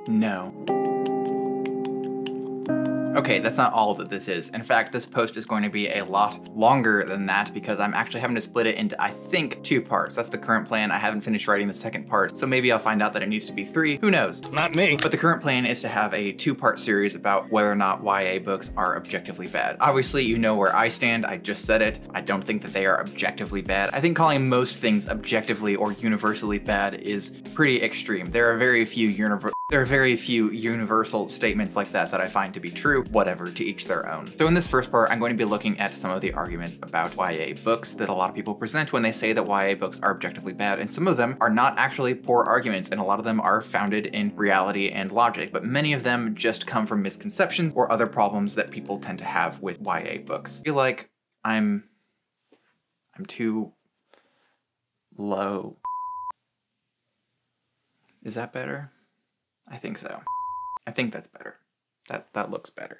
No. Okay, that's not all that this is. In fact, this post is going to be a lot longer than that because I'm actually having to split it into, I think, 2 parts. That's the current plan. I haven't finished writing the second part, so maybe I'll find out that it needs to be 3. Who knows? Not me. But the current plan is to have a 2-part series about whether or not YA books are objectively bad. Obviously, you know where I stand. I just said it. I don't think that they are objectively bad. I think calling most things objectively or universally bad is pretty extreme. There are very few universal statements like that I find to be true. Whatever, to each their own. So in this first part, I'm going to be looking at some of the arguments about YA books that a lot of people present when they say that YA books are objectively bad, and some of them are not actually poor arguments, and a lot of them are founded in reality and logic, but many of them just come from misconceptions or other problems that people tend to have with YA books. I feel like I'm too low. Is that better? I think so. I think that's better. That looks better.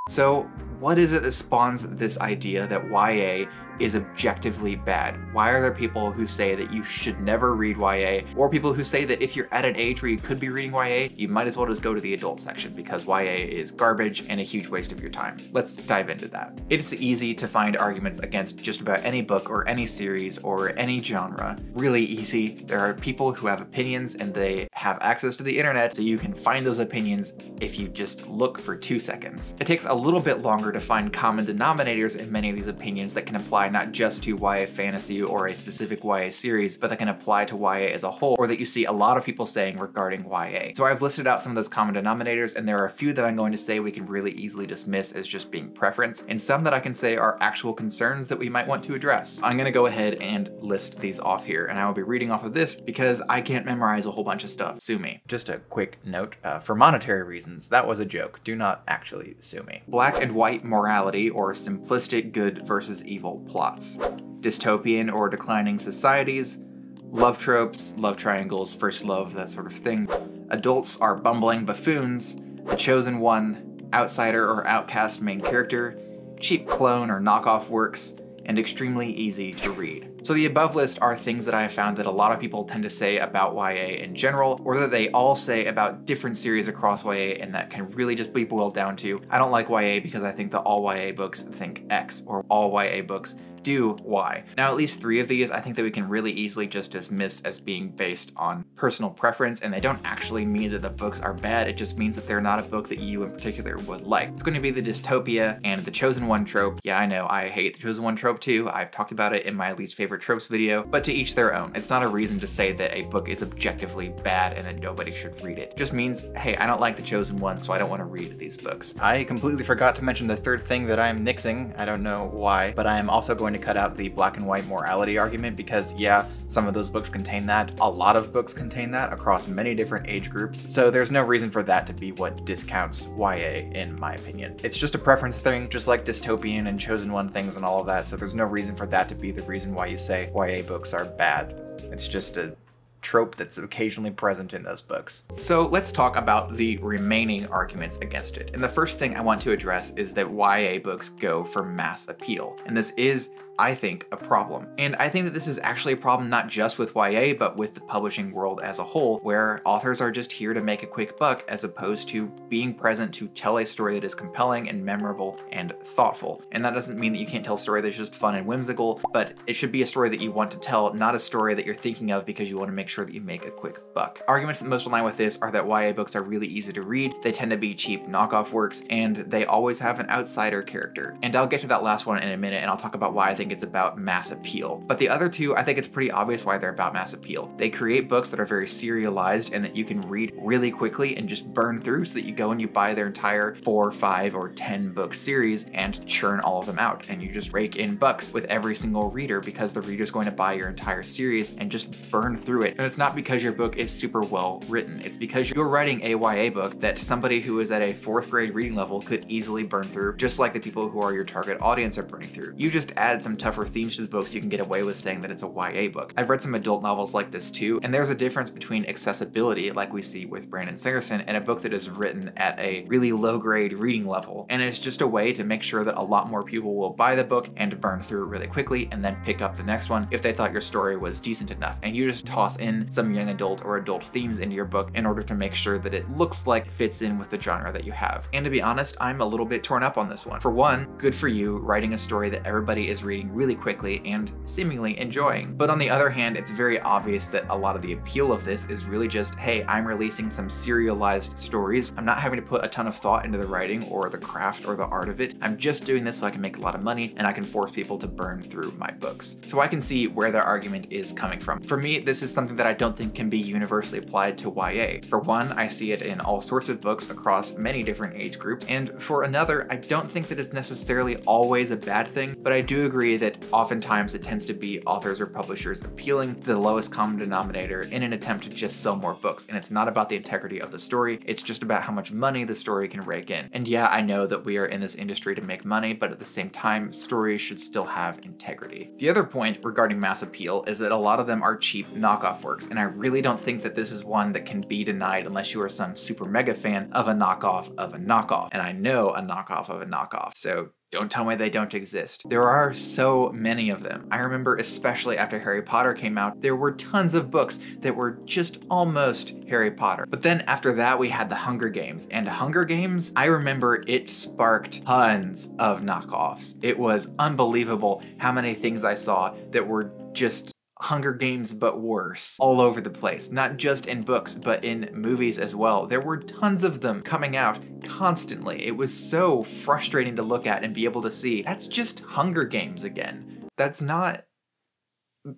So, what is it that spawns this idea that YA is objectively bad? Why are there people who say that you should never read YA, or people who say that if you're at an age where you could be reading YA, you might as well just go to the adult section because YA is garbage and a huge waste of your time? Let's dive into that. It's easy to find arguments against just about any book or any series or any genre. Really easy. There are people who have opinions and they have access to the internet, so you can find those opinions if you just look for 2 seconds. It takes a little bit longer to find common denominators in many of these opinions that can apply not just to YA fantasy or a specific YA series, but that can apply to YA as a whole, or that you see a lot of people saying regarding YA. So I've listed out some of those common denominators, and there are a few that I'm going to say we can really easily dismiss as just being preference, and some that I can say are actual concerns that we might want to address. I'm gonna go ahead and list these off here, and I will be reading off of this because I can't memorize a whole bunch of stuff. Sue me. Just a quick note, for monetary reasons, that was a joke. Do not actually sue me. Black and white morality, or simplistic good versus evil plots. Dystopian or declining societies. Love tropes, love triangles, first love, that sort of thing. Adults are bumbling buffoons. The chosen one. Outsider or outcast main character. Cheap clone or knockoff works. And extremely easy to read. So the above list are things that I have found that a lot of people tend to say about YA in general, or that they all say about different series across YA, and that can really just be boiled down to, I don't like YA because I think that all YA books think X, or all YA books do Y. Now, at least 3 of these I think that we can really easily just dismiss as being based on personal preference, and they don't actually mean that the books are bad, it just means that they're not a book that you in particular would like. It's going to be the dystopia and the chosen one trope. Yeah, I know, I hate the chosen one trope too. I've talked about it in my least favorite tropes video, but to each their own. It's not a reason to say that a book is objectively bad and that nobody should read it. It just means, hey, I don't like the chosen one, so I don't want to read these books. I completely forgot to mention the third thing that I'm nixing. I don't know why, but I am also going to cut out the black and white morality argument because, yeah, some of those books contain that. A lot of books contain that across many different age groups, so there's no reason for that to be what discounts YA, in my opinion. It's just a preference thing, just like dystopian and chosen one things and all of that, so there's no reason for that to be the reason why you say YA books are bad. It's just a trope that's occasionally present in those books. So let's talk about the remaining arguments against it. And the first thing I want to address is that YA books go for mass appeal. And this is, I think, a problem. And I think that this is actually a problem not just with YA, but with the publishing world as a whole, where authors are just here to make a quick buck as opposed to being present to tell a story that is compelling and memorable and thoughtful. And that doesn't mean that you can't tell a story that's just fun and whimsical, but it should be a story that you want to tell, not a story that you're thinking of because you want to make sure that you make a quick buck. Arguments that most align with this are that YA books are really easy to read, they tend to be cheap knockoff works, and they always have an outsider character. And I'll get to that last one in a minute, and I'll talk about why I think it's about mass appeal. But the other two, I think it's pretty obvious why they're about mass appeal. They create books that are very serialized and that you can read really quickly and just burn through, so that you go and you buy their entire 4, 5, or 10 book series and churn all of them out. And you just rake in bucks with every single reader because the reader's going to buy your entire series and just burn through it. And it's not because your book is super well written. It's because you're writing a YA book that somebody who is at a 4th grade reading level could easily burn through, just like the people who are your target audience are burning through. You just add some some tougher themes to the books, you can get away with saying that it's a YA book. I've read some adult novels like this too, and there's a difference between accessibility, like we see with Brandon Sanderson, and a book that is written at a really low-grade reading level. And it's just a way to make sure that a lot more people will buy the book and burn through it really quickly and then pick up the next one if they thought your story was decent enough. And you just toss in some young adult or adult themes into your book in order to make sure that it looks like it fits in with the genre that you have. And to be honest, I'm a little bit torn up on this one. For one, good for you writing a story that everybody is reading really quickly and seemingly enjoying. But on the other hand, it's very obvious that a lot of the appeal of this is really just, hey, I'm releasing some serialized stories. I'm not having to put a ton of thought into the writing or the craft or the art of it. I'm just doing this so I can make a lot of money and I can force people to burn through my books. So I can see where their argument is coming from. For me, this is something that I don't think can be universally applied to YA. For one, I see it in all sorts of books across many different age groups. And for another, I don't think that it's necessarily always a bad thing, but I do agree that oftentimes it tends to be authors or publishers appealing to the lowest common denominator in an attempt to just sell more books. And it's not about the integrity of the story, it's just about how much money the story can rake in. And yeah, I know that we are in this industry to make money, but at the same time, stories should still have integrity. The other point regarding mass appeal is that a lot of them are cheap knockoff works, and I really don't think that this is one that can be denied unless you are some super mega fan of a knockoff of a knockoff. And I know a knockoff of a knockoff, so don't tell me they don't exist. There are so many of them. I remember especially after Harry Potter came out, there were tons of books that were just almost Harry Potter. But then after that, we had the Hunger Games. And Hunger Games, I remember it sparked tons of knockoffs. It was unbelievable how many things I saw that were just Hunger Games but worse all over the place, not just in books but in movies as well. There were tons of them coming out constantly. It was so frustrating to look at and be able to see that's just Hunger Games again. That's not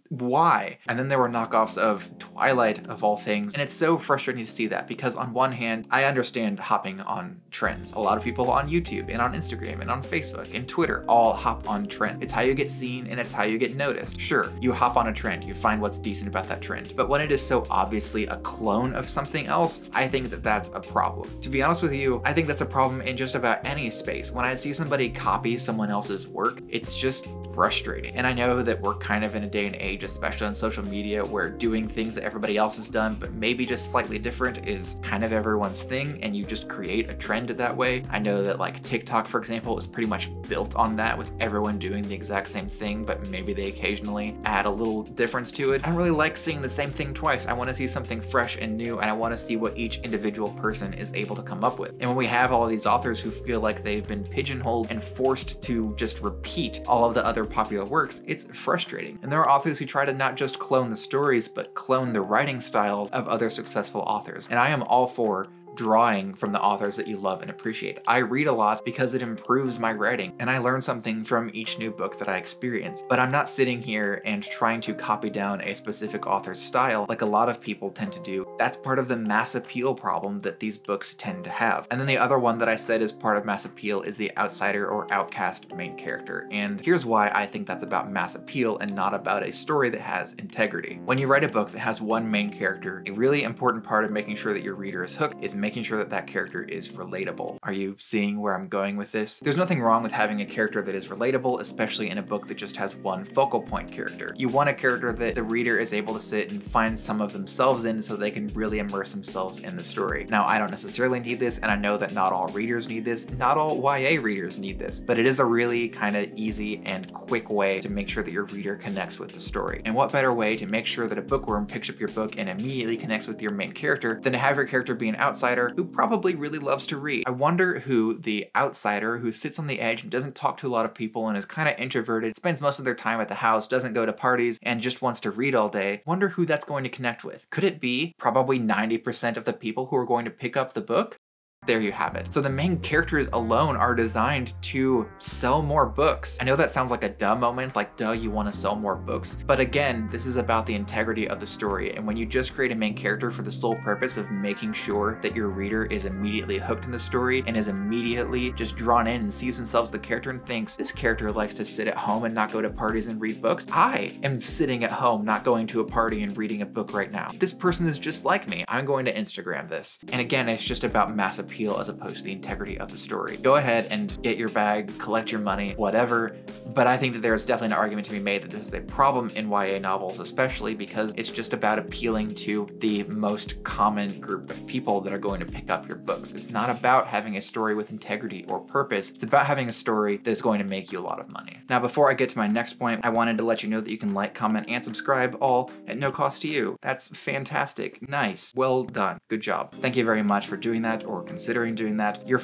why? And then there were knockoffs of Twilight of all things, and it's so frustrating to see that because on one hand, I understand hopping on trends. A lot of people on YouTube and on Instagram and on Facebook and Twitter all hop on trend. It's how you get seen and it's how you get noticed. Sure, you hop on a trend, you find what's decent about that trend, but when it is so obviously a clone of something else, I think that that's a problem. To be honest with you, I think that's a problem in just about any space. When I see somebody copy someone else's work, it's just frustrating. And I know that we're kind of in a day and age, especially on social media, where doing things that everybody else has done but maybe just slightly different is kind of everyone's thing, and you just create a trend that way. I know that like TikTok, for example, is pretty much built on that, with everyone doing the exact same thing, but maybe they occasionally add a little difference to it. I don't really like seeing the same thing twice. I want to see something fresh and new, and I want to see what each individual person is able to come up with. And when we have all of these authors who feel like they've been pigeonholed and forced to just repeat all of the other popular works, it's frustrating. And there are authors who try to not just clone the stories, but clone the writing styles of other successful authors. And I am all for drawing from the authors that you love and appreciate. I read a lot because it improves my writing, and I learn something from each new book that I experience. But I'm not sitting here and trying to copy down a specific author's style like a lot of people tend to do. That's part of the mass appeal problem that these books tend to have. And then the other one that I said is part of mass appeal is the outsider or outcast main character. And here's why I think that's about mass appeal and not about a story that has integrity. When you write a book that has one main character, a really important part of making sure that your reader is hooked is making sure that that character is relatable. Are you seeing where I'm going with this? There's nothing wrong with having a character that is relatable, especially in a book that just has one focal point character. You want a character that the reader is able to sit and find some of themselves in so they can really immerse themselves in the story. Now, I don't necessarily need this, and I know that not all readers need this, not all YA readers need this, but it is a really kind of easy and quick way to make sure that your reader connects with the story. And what better way to make sure that a bookworm picks up your book and immediately connects with your main character than to have your character be an outsider who probably really loves to read. I wonder who the outsider who sits on the edge and doesn't talk to a lot of people and is kind of introverted, spends most of their time at the house, doesn't go to parties, and just wants to read all day. Wonder who that's going to connect with. Could it be probably 90% of the people who are going to pick up the book? There you have it. So the main characters alone are designed to sell more books. I know that sounds like a duh moment, like duh, you want to sell more books. But again, this is about the integrity of the story. And when you just create a main character for the sole purpose of making sure that your reader is immediately hooked in the story and is immediately just drawn in and sees themselves the character and thinks, this character likes to sit at home and not go to parties and read books. I am sitting at home, not going to a party and reading a book right now. This person is just like me. I'm going to Instagram this. And again, it's just about mass appeal. appeal as opposed to the integrity of the story. Go ahead and get your bag, collect your money, whatever, but I think that there's definitely an argument to be made that this is a problem in YA novels, especially because it's just about appealing to the most common group of people that are going to pick up your books. It's not about having a story with integrity or purpose. It's about having a story that is going to make you a lot of money. Now, before I get to my next point, I wanted to let you know that you can like, comment, and subscribe all at no cost to you. That's fantastic. Nice. Well done. Good job. Thank you very much for doing that or considering doing that. Your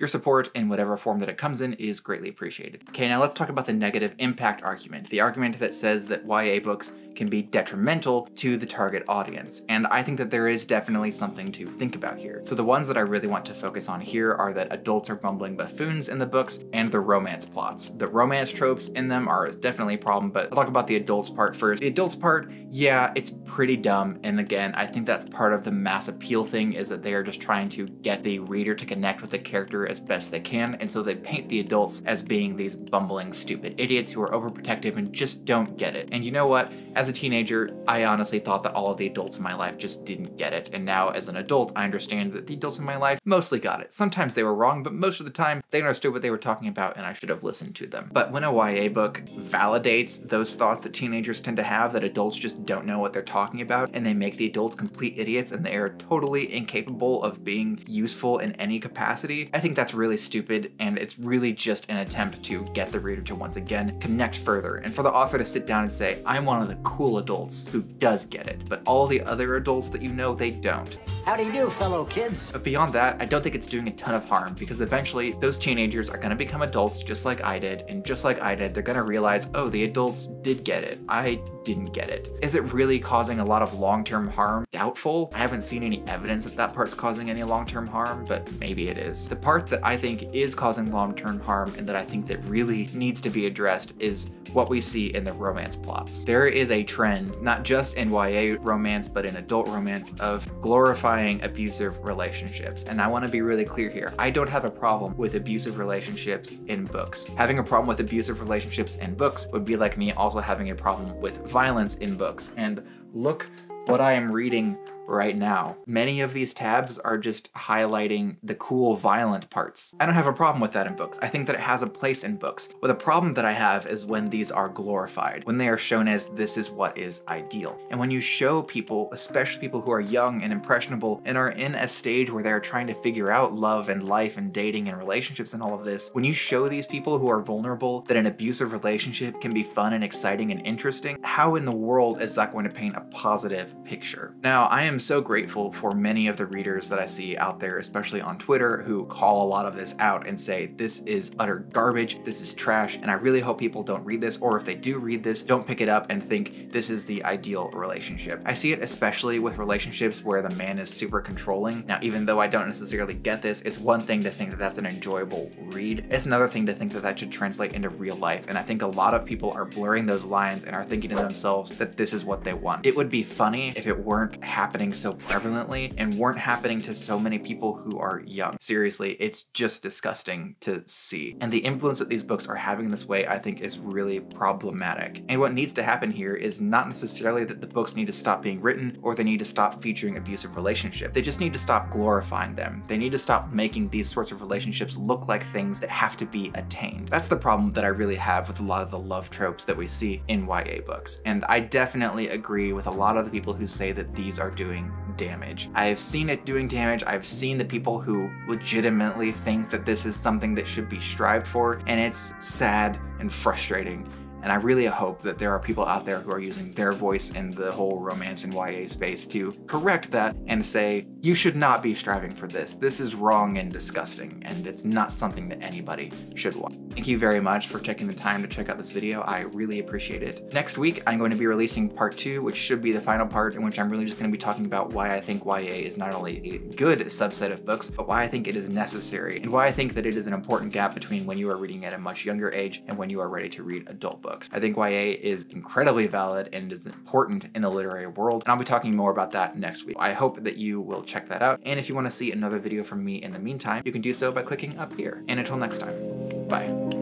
support in whatever form that it comes in is greatly appreciated. Okay, now let's talk about the negative impact argument. The argument that says that YA books can be detrimental to the target audience. And I think that there is definitely something to think about here. So the ones that I really want to focus on here are that adults are bumbling buffoons in the books and the romance plots. The romance tropes in them are definitely a problem, but I'll talk about the adults part first. The adults part, yeah, it's pretty dumb. And again, I think that's part of the mass appeal thing, is that they are just trying to get the reader to connect with the character as best they can. And so they paint the adults as being these bumbling, stupid idiots who are overprotective and just don't get it. And you know what? As a teenager, I honestly thought that all of the adults in my life just didn't get it. And now as an adult, I understand that the adults in my life mostly got it. Sometimes they were wrong, but most of the time they understood what they were talking about and I should have listened to them. But when a YA book validates those thoughts that teenagers tend to have, that adults just don't know what they're talking about, and they make the adults complete idiots and they are totally incapable of being useful in any capacity, I think that's really stupid, and it's really just an attempt to get the reader to once again connect further, and for the author to sit down and say, I'm one of the cool adults who does get it, but all the other adults that you know, they don't. How do you do, fellow kids? But beyond that, I don't think it's doing a ton of harm, because eventually those teenagers are gonna become adults just like I did, and just like I did, they're gonna realize, oh, the adults did get it. I didn't get it. Is it really causing a lot of long-term harm? Doubtful. I haven't seen any evidence that that part's causing any long-term harm, but maybe it is. The part that I think is causing long-term harm and that I think that really needs to be addressed is what we see in the romance plots. There is a trend, not just in YA romance, but in adult romance, of glorifying abusive relationships. And I want to be really clear here. I don't have a problem with abusive relationships in books. Having a problem with abusive relationships in books would be like me also having a problem with violence in books. And look what I am reading right now. Many of these tabs are just highlighting the cool violent parts. I don't have a problem with that in books. I think that it has a place in books. But the problem that I have is when these are glorified, when they are shown as this is what is ideal. And when you show people, especially people who are young and impressionable and are in a stage where they're trying to figure out love and life and dating and relationships and all of this, when you show these people who are vulnerable that an abusive relationship can be fun and exciting and interesting, how in the world is that going to paint a positive picture? Now, I am so grateful for many of the readers that I see out there, especially on Twitter, who call a lot of this out and say, this is utter garbage, this is trash, and I really hope people don't read this, or if they do read this, don't pick it up and think this is the ideal relationship. I see it especially with relationships where the man is super controlling. Now, even though I don't necessarily get this, it's one thing to think that that's an enjoyable read. It's another thing to think that that should translate into real life, and I think a lot of people are blurring those lines and are thinking to themselves that this is what they want. It would be funny if it weren't happening so prevalently and weren't happening to so many people who are young. Seriously, it's just disgusting to see. And the influence that these books are having this way, I think, is really problematic. And what needs to happen here is not necessarily that the books need to stop being written or they need to stop featuring abusive relationships. They just need to stop glorifying them. They need to stop making these sorts of relationships look like things that have to be attained. That's the problem that I really have with a lot of the love tropes that we see in YA books. And I definitely agree with a lot of the people who say that these are doing damage. I have seen it doing damage. I've seen the people who legitimately think that this is something that should be strived for, and it's sad and frustrating. And I really hope that there are people out there who are using their voice in the whole romance and YA space to correct that and say, you should not be striving for this. This is wrong and disgusting, and it's not something that anybody should want. Thank you very much for taking the time to check out this video. I really appreciate it. Next week, I'm going to be releasing part 2, which should be the final part, in which I'm really just going to be talking about why I think YA is not only a good subset of books, but why I think it is necessary, and why I think that it is an important gap between when you are reading at a much younger age and when you are ready to read adult books. I think YA is incredibly valid and is important in the literary world, and I'll be talking more about that next week. I hope that you will check that out, and if you want to see another video from me in the meantime, you can do so by clicking up here. And until next time, bye.